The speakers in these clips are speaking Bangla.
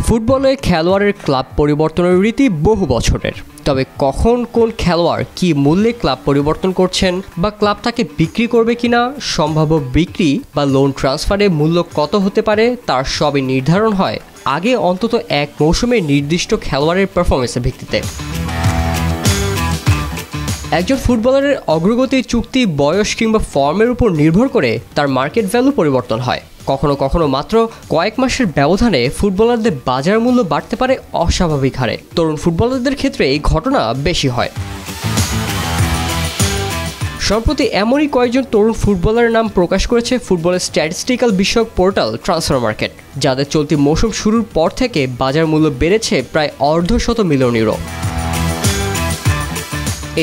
ফুটবলে খেলোয়াড়ের ক্লাব পরিবর্তনের রীতি বহু বছরের। তবে কখন কোন খেলোয়াড় কী মূল্যে ক্লাব পরিবর্তন করছেন বা ক্লাব তাকে বিক্রি করবে কিনা, সম্ভাব্য বিক্রি বা লোন ট্রান্সফারে মূল্য কত হতে পারে, তার সবই নির্ধারণ হয় আগে অন্তত এক মৌসুমে নির্দিষ্ট খেলোয়াড়ের পারফরমেন্সের ভিত্তিতে। একজন ফুটবলারের অগ্রগতি চুক্তি, বয়স কিংবা ফর্মের উপর নির্ভর করে তার মার্কেট ভ্যালু পরিবর্তন হয়। কখনো কখনো মাত্র কয়েক মাসের ব্যবধানে ফুটবলারদের বাজার মূল্য বাড়তে পারে অস্বাভাবিক হারে। তরুণ ফুটবলারদের ক্ষেত্রে এই ঘটনা বেশি হয়। সম্প্রতি এমনই কয়েকজন তরুণ ফুটবলারের নাম প্রকাশ করেছে ফুটবলের স্ট্যাটিস্টিক্যাল বিষয়ক পোর্টাল ট্রান্সফার মার্কেট, যাদের চলতি মৌসুম শুরুর পর থেকে বাজার মূল্য বেড়েছে প্রায় অর্ধশত মিলিয়ন ইউরো।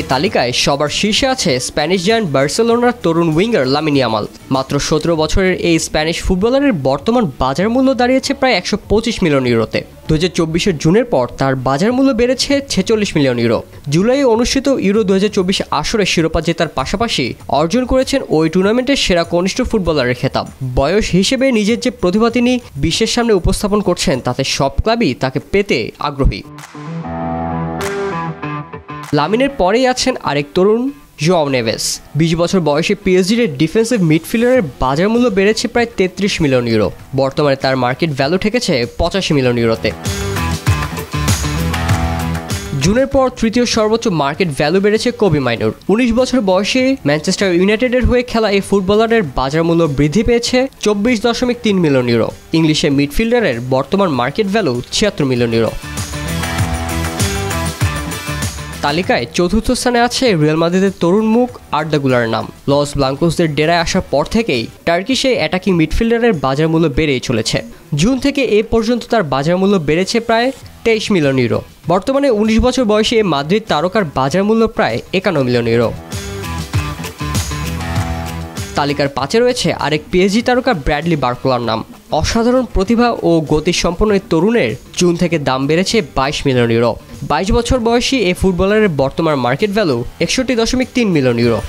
এই তালিকায় সবার শীর্ষে আছে স্প্যানিশ জায়ান্ট বার্সেলোনার তরুণ উইঙ্গার লামিন ইয়ামাল। মাত্র 17 বছরের এই স্প্যানিশ ফুটবলারের বর্তমান বাজার মূল্য দাঁড়িয়েছে প্রায় 125 মিলিয়ন ইউরোতে। 2024 জুনের পর তার বাজার মূল্য বেড়েছে 46 মিলিয়ন ইউরো। জুলাইয়ে অনুষ্ঠিত ইউরো 2024 আসরে শিরোপা জেতার পাশাপাশি অর্জন করেছেন ওই টুর্নামেন্টের সেরা কনিষ্ঠ ফুটবলারের খেতাব। বয়স হিসেবে নিজের যে প্রতিভা তিনি বিশ্বের সামনে উপস্থাপন করছেন, তাতে সব ক্লাবই তাকে পেতে আগ্রহী। লামিনের পরেই আছেন আরেক তরুণ জোয়াও নেভেস। 20 বছর বয়সে পিএসজির ডিফেন্সিভ মিডফিল্ডারের বাজার মূল্য বেড়েছে প্রায় 33 মিলিয়ন ইউরো। বর্তমানে তার মার্কেট ভ্যালু ঠেকেছে 85 মিলিয়ন ইউরোতে। জুনের পর তৃতীয় সর্বোচ্চ মার্কেট ভ্যালু বেড়েছে কোবি মাইনুর। 19 বছর বয়সে ম্যানচেস্টার ইউনাইটেডের হয়ে খেলা এই ফুটবলারের বাজার মূল্য বৃদ্ধি পেয়েছে 24.3 মিলিয়ন ইউরো। ইংলিশে মিডফিল্ডারের বর্তমান মার্কেট ভ্যালু 76 মিলিয়ন ইউরো। তালিকায় চতুর্থ স্থানে আছে রিয়াল মাদ্রিদের তরুণ মুখ আর্দা গুলারের নাম। লস ব্লাঙ্কোসদের ডেরায় আসার পর থেকেই টার্কিশে অ্যাটাকিং মিডফিল্ডারের বাজার মূল্য বেড়েই চলেছে। জুন থেকে এ পর্যন্ত তার বাজার মূল্য বেড়েছে প্রায় 23 মিলিয়ন ইউরো। বর্তমানে 19 বছর বয়সে মাদ্রিদ তারকার বাজার মূল্য প্রায় 51 মিলিয়ন ইউরো। তালিকার 5-এ রয়েছে আরেক পিএসজি তারকা ব্র্যাডলি বার্কোলার নাম। অসাধারণ প্রতিভা ও গতিসম্পন্ন এই তরুণের জুন থেকে দাম বেড়েছে 22 মিলিয়ন ইউরো। 22 বছর বয়সী এই ফুটবলারের বর্তমান মার্কেট ভ্যালু 61.3 মিলিয়ন ইউরো।